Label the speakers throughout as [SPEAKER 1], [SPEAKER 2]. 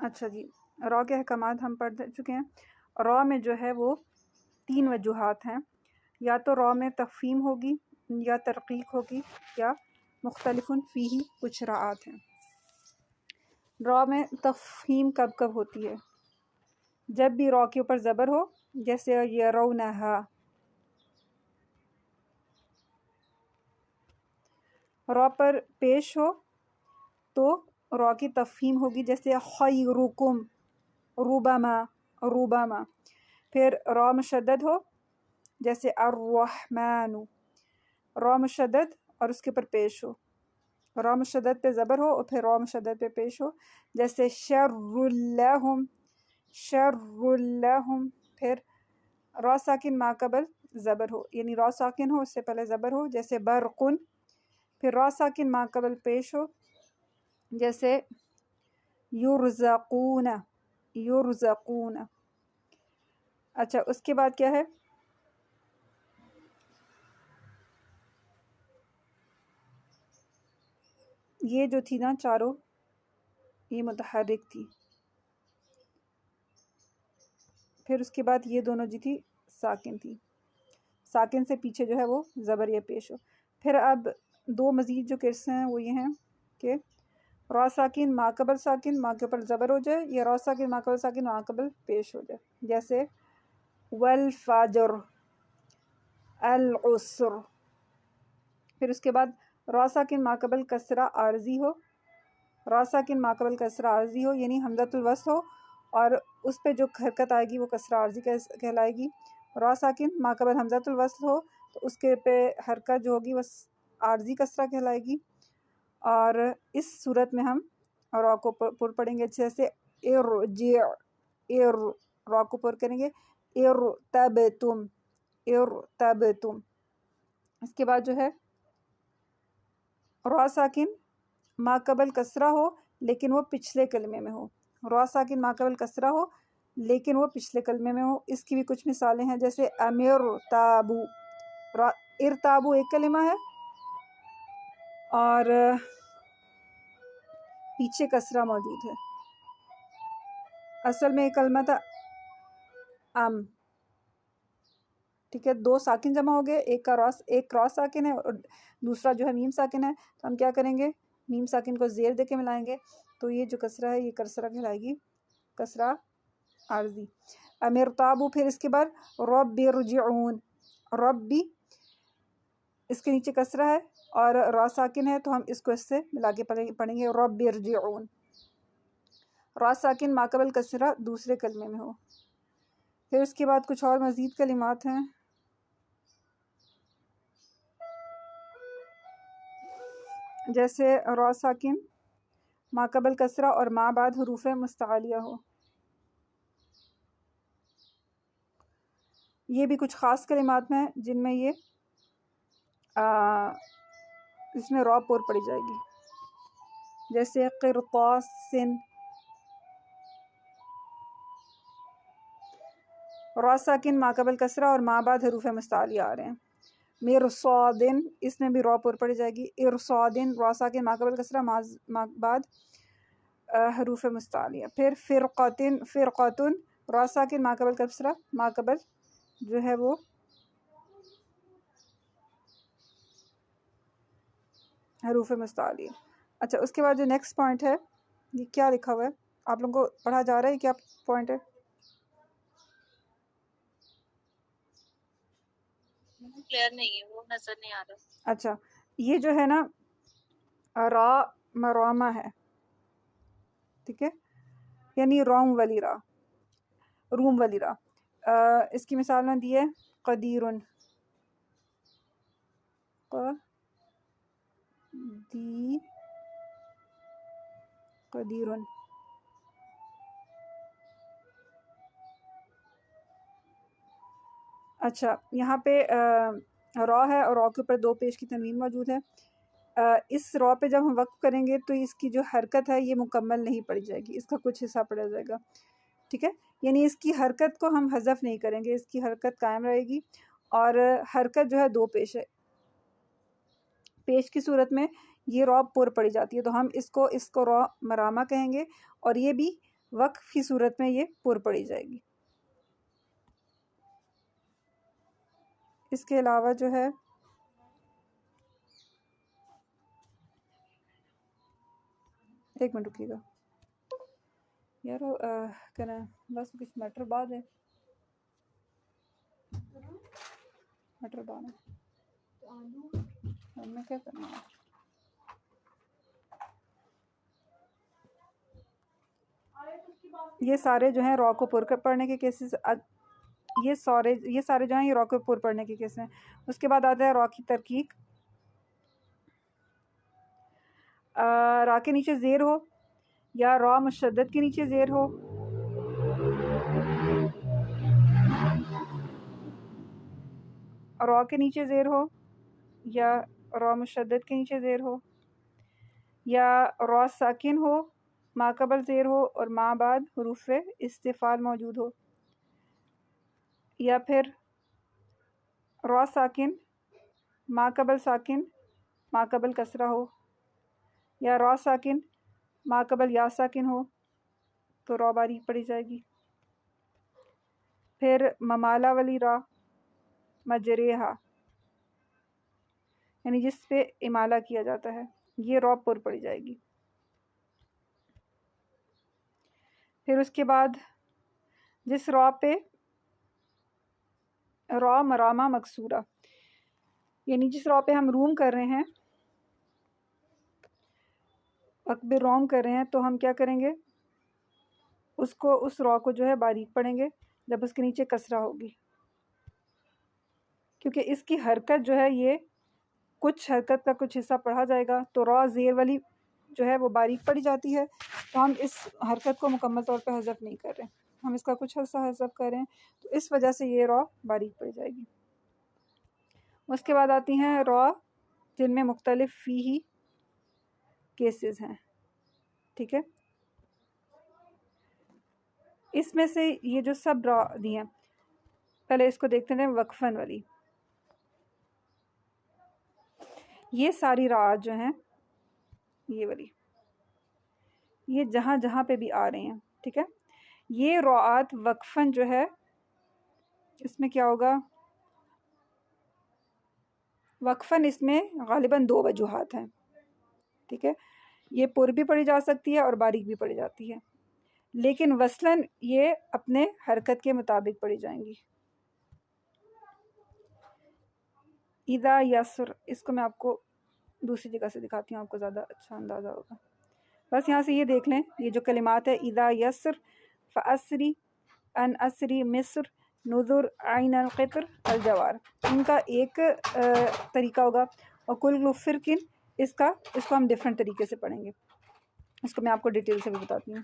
[SPEAKER 1] اچھا جی، را کے احکامات ہم پڑھ چکے ہیں۔ را میں جو ہے وہ 3 وجوہات ہیں، یا تو را میں تفہیم ہوگی، یا ترقیق ہوگی، یا مختلف فیہ کچھ راعات ہیں۔ را میں تفہیم کب کب ہوتی ہے؟ جب بھی را کے اوپر زبر ہو، جیسے یرونہا۔ را پر پیش ہو تو را کی تفہیم ہوگی، جیسے خیرکم، ربما، ربما۔ پھر را مشدد ہو، جیسے الرحمن، را مشدد اور اس کے اوپر پیش ہو، را مشدد پہ زبر ہو اور پھر را مشدد پہ پیش ہو، جیسے شر لہم، شر لہم۔ پھر را ساکن ما قبل زبر ہو، یعنی را ساکن ہو اس سے پہلے زبر ہو، جیسے برقن۔ پھر را ساکن ما قبل پیش ہو، جیسے یرزقون، یرزقون۔ اچھا، اس کے بعد کیا ہے؟ یہ جو تھی نا چاروں، یہ متحرک تھی۔ پھر اس کے بعد یہ دونوں جو تھی ساکن تھی، ساکن سے پیچھے جو ہے وہ زبر یا پیش ہو۔ پھر اب 2 مزید جو قسم ہیں وہ یہ ہیں کہ را ساکن ما قبل ساکن، ما کے اوپر زبر ہو جائے، یا را ساکن ما قبل ساکن، ما قبل پیش ہو جائے، جیسے والفجر، العسر۔ پھر اس کے بعد را ساکن ما قبل کسرہ عارضی ہو، را ساکن ما قبل کسرہ عارضی ہو یعنی حمزۃ الوصل ہو، اور اس پہ جو حرکت آئے گی وہ کسرہ عارضی کہلائے گی۔ را ساکن ما قبل حمزۃ الوصل ہو تو اس کے پہ حرکت جو ہوگی وہ عارضی کسرہ کہلائے گی، اور اس صورت میں ہم را کو پر پڑھیں گے، جیسے ارجع، را کو پر کریں گے ارتبتم، ارتبتم۔ اس کے بعد جو ہے را ساکن ما قبل کسرہ ہو لیکن وہ پچھلے کلمے میں ہو، را ساکن ما قبل کسرہ ہو لیکن وہ پچھلے کلمے میں ہو۔ اس کی بھی کچھ مثالیں ہیں، جیسے امر تابو، ارتابو ایک کلمہ ہے اور پیچھے کسرہ موجود ہے، اصل میں ایک کلمہ تھا ام، ٹھیک ہے، 2 ساکن جمع ہو گئے، ایک راس ساکن ہے اور دوسرا جو ہے میم ساکن ہے، تو ہم کیا کریں گے؟ میم ساکن کو زیر دے کے ملائیں گے، تو یہ جو کسرہ ہے یہ کسرہ کہلائے گی کسرہ عارضی۔ امر تابو۔ پھر اس کے بعد رب ارجعون، ربی اس کے نیچے کسرہ ہے اور را ساکن ہے تو ہم اس کو اس سے ملا کے پڑھیں گے رب ارجعون۔ را ساکن ما قبل کسرہ دوسرے کلمے میں ہو۔ پھر اس کے بعد کچھ اور مزید کلمات ہیں، جیسے را ساکن ما قبل کسرہ اور ما بعد حروف مستعلیہ ہو۔ یہ بھی کچھ خاص کلمات میں جن میں یہ اس میں را پر پڑی جائے گی، جیسے قرطاس، را ساکن ما قبل کسرہ اور ما بعد حروف مستعلیہ آ رہے ہیں۔ مرصادن، اس میں بھی را پر پڑی جائے گی، ارصادن، را ساکن ما قبل کسرہ، ما بعد حروف مستعلیہ۔ پھر فرقتن، فرقتن، را ساکن ما قبل کسرہ، ما قبل جو ہے وہ حروف مستعلیہ۔ اچھا، اس کے بعد جو نیکسٹ پوائنٹ ہے، یہ کیا لکھا ہوا ہے؟ آپ لوگوں کو پڑھا جا رہا ہے؟ کیا پوائنٹ ہے؟
[SPEAKER 2] کلیئر نہیں ہے، وہ نظر نہیں آ رہا۔
[SPEAKER 1] اچھا، یہ جو ہے نا را مرامہ ہے، ٹھیک ہے، یعنی روم والی را، روم والی را۔ اس کی مثال میں دی ہے قدیرن، قدیرن۔ اچھا، یہاں پہ را ہے اور را کے اوپر 2 پیش کی تنوین موجود ہے۔ اس را پہ جب ہم وقف کریں گے تو اس کی جو حرکت ہے یہ مکمل نہیں پڑی جائے گی، اس کا کچھ حصہ پڑا جائے گا، ٹھیک ہے، یعنی اس کی حرکت کو ہم حذف نہیں کریں گے، اس کی حرکت قائم رہے گی، اور حرکت جو ہے 2 پیش ہے، پیش کی صورت میں یہ را پر پڑی جاتی ہے، تو ہم اس کو را مرامہ کہیں گے، اور یہ بھی وقف کی صورت میں یہ پر پڑی جائے گی. اس کے علاوہ جو ہے ایک منٹ رکیے گا یار، کیا نا بس کچھ میٹر بعد ہے، مٹر بعد ہے، میں کیا کرنا ہے. یہ سارے جو ہیں را کو پر پڑھنے کے کیسز، یہ سارے جو ہیں یہ را کو پر پڑھنے کے کیسز ہیں. اس کے بعد آتا ہے را کی ترکیق. را کے نیچے زیر ہو یا را مشدد کے نیچے زیر ہو، را کے نیچے زیر ہو یا را مشدد کے نیچے زیر ہو، یا را ساکن ہو ما قبل زیر ہو اور ما بعد حروف استفعال موجود ہو، یا پھر را ساکن ما قبل کسرہ ہو، یا را ساکن ما قبل یا ساکن ہو تو را باریک پڑی جائے گی. پھر ممالہ والی را مجریہا یعنی جس پہ امالہ کیا جاتا ہے، یہ را پر پڑی جائے گی. پھر اس کے بعد جس را پہ را مرامہ مکسورہ یعنی جس را پہ ہم روم کر رہے ہیں، اکبر روم کر رہے ہیں، تو ہم کیا کریں گے، اس را کو جو ہے باریک پڑھیں گے جب اس کے نیچے کسرہ ہوگی، کیونکہ اس کی حرکت جو ہے یہ کچھ حرکت کا کچھ حصہ پڑھا جائے گا، تو را زیر والی جو ہے وہ باریک پڑی جاتی ہے، تو ہم اس حرکت کو مکمل طور پہ حذف نہیں کر رہے، ہم اس کا کچھ حصہ حذف کر رہے ہیں، تو اس وجہ سے یہ را باریک پڑ جائے گی. اس کے بعد آتی ہیں را جن میں مختلف فیہی کیسز ہیں. ٹھیک ہے، اس میں سے یہ جو سب را دی ہیں، پہلے اس کو دیکھتے ہیں وقفن والی. یہ ساری راءات جو ہیں یہ والی، یہ جہاں جہاں پہ بھی آ رہے ہیں، ٹھیک ہے، یہ راءات وقفن جو ہے اس میں کیا ہوگا، وقفن اس میں غالباً 2 وجوہات ہیں. ٹھیک ہے، یہ پر بھی پڑھی جا سکتی ہے اور باریک بھی پڑھی جاتی ہے، لیکن وصلاً یہ اپنے حرکت کے مطابق پڑھی جائیں گی. اذا یسر، اس کو میں آپ کو دوسری جگہ سے دکھاتی ہوں، آپ کو زیادہ اچھا اندازہ ہوگا. بس یہاں سے یہ دیکھ لیں، یہ جو کلمات ہے اذا یسر، فاسری، ان اسری، مصر، نذر، عین القطر، الجوار، ان کا ایک طریقہ ہوگا، اور کل فرقن اس کو ہم ڈفرینٹ طریقے سے پڑھیں گے. اس کو میں آپ کو ڈیٹیل سے بھی بتاتی ہوں.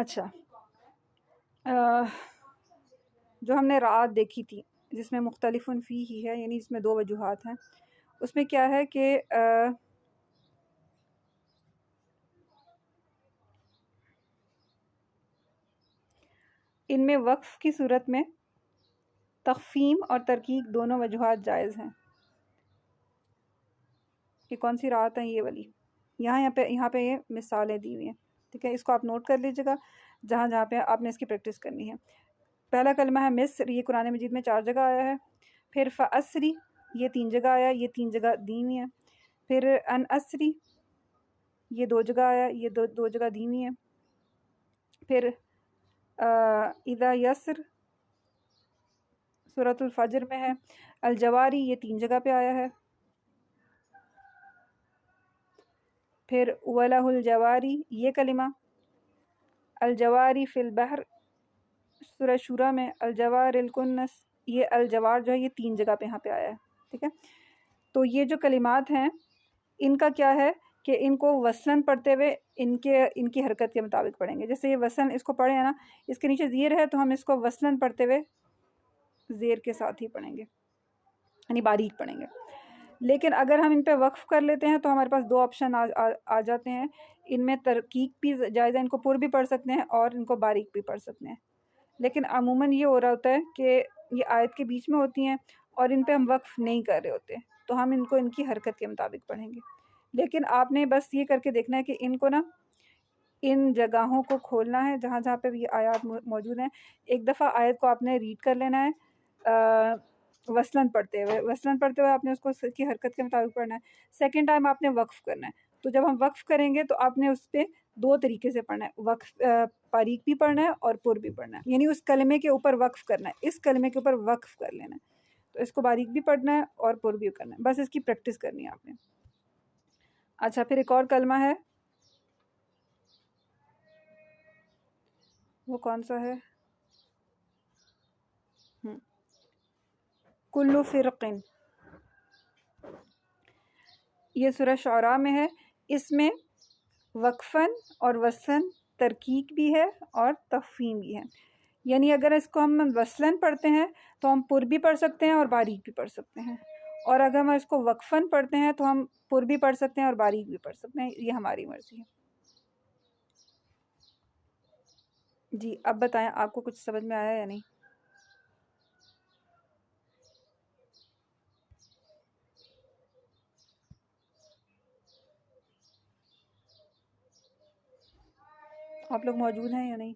[SPEAKER 1] اچھا، جو ہم نے راءات دیکھی تھی جس میں مختلف فی ہی ہے، یعنی اس میں 2 وجوہات ہیں، اس میں کیا ہے کہ ان میں وقف کی صورت میں تخفیم اور ترکیق دونوں وجوہات جائز ہیں. یہ کون سی راحت ہیں، یہ والی، یہاں پہ یہ مثالیں دی ہوئی ہیں. ٹھیک ہے، اس کو آپ نوٹ کر لیجیے گا جہاں پہ آپ نے اس کی پریکٹس کرنی ہے. پہلا کلمہ ہے مصر، یہ قرآن مجید میں 4 جگہ آیا ہے. پھر فاسری، یہ 3 جگہ آیا، یہ 3 جگہ دی ہوئی ہیں. پھر ان اسری، یہ 2 جگہ آیا، یہ 2 جگہ دی ہوئی ہیں. پھر اذا یسر، سورۃ الفجر میں ہے. الجواری یہ 3 جگہ پہ آیا ہے. پھر وَلَهُ الجواری یہ کلمہ. الجواری فی البحر سورہ شورہ میں. الجوار الکنس یہ الجوار جو ہے یہ 3 جگہ پہ یہاں پہ آیا ہے. ٹھیک ہے. تو یہ جو کلمات ہیں ان کا کیا ہے کہ ان کو وصلاً پڑھتے ہوئے ان کی حرکت کے مطابق پڑھیں گے. جیسے یہ وصلاً اس کو پڑھیں ہیں نا, اس کے نیچے زیر ہے تو ہم اس کو وصلاً پڑھتے ہوئے زیر کے ساتھ ہی پڑھیں گے, یعنی باریک پڑھیں گے. لیکن اگر ہم ان پہ وقف کر لیتے ہیں تو ہمارے پاس 2 آپشن آ جاتے ہیں. ان میں ترقیق بھی جائز ہے, ان کو پر بھی پڑھ سکتے ہیں اور ان کو باریک بھی پڑھ سکتے ہیں. لیکن عموماً یہ ہو رہا ہوتا ہے کہ یہ آیت کے بیچ میں ہوتی ہیں اور ان پہ ہم وقف نہیں کر رہے ہوتے, تو ہم ان کو ان کی حرکت کے مطابق پڑھیں گے. لیکن آپ نے بس یہ کر کے دیکھنا ہے کہ ان کو نا ان جگہوں کو کھولنا ہے جہاں جہاں پہ یہ آیات موجود ہیں. ایک دفعہ آیت کو آپ نے ریڈ کر لینا ہے وصلاً پڑھتے ہوئے آپ نے اس کو کی حرکت کے مطابق پڑھنا ہے. سیکنڈ ٹائم آپ نے وقف کرنا ہے. تو جب ہم وقف کریں گے تو آپ نے اس پہ 2 طریقے سے پڑھنا ہے. وقف باریک بھی پڑھنا ہے اور پر بھی پڑھنا ہے, یعنی اس کلمے کے اوپر وقف کرنا ہے, اس کلمے کے اوپر وقف کر لینا ہے. تو اس کو باریک بھی پڑھنا ہے اور پر بھی کرنا ہے. بس اس کی پریکٹس کرنی ہے آپ نے. اچھا, پھر ایک اور کلمہ ہے, وہ کون سا ہے؟ کل فرقن, یہ سورہ شعراء میں ہے. اس میں وقفاً اور وصلاً ترکیق بھی ہے اور تفہیم بھی ہے. یعنی اگر اس کو ہم وصلاً پڑھتے ہیں تو ہم پر بھی پڑھ سکتے ہیں اور باریک بھی پڑھ سکتے ہیں, اور اگر ہم اس کو وقفاً پڑھتے ہیں تو ہم پر بھی پڑھ سکتے ہیں اور باریک بھی پڑھ سکتے ہیں. یہ ہماری مرضی ہے. جی اب بتائیں آپ کو کچھ سمجھ میں آیا یا نہیں؟ آپ لوگ موجود ہیں یا نہیں؟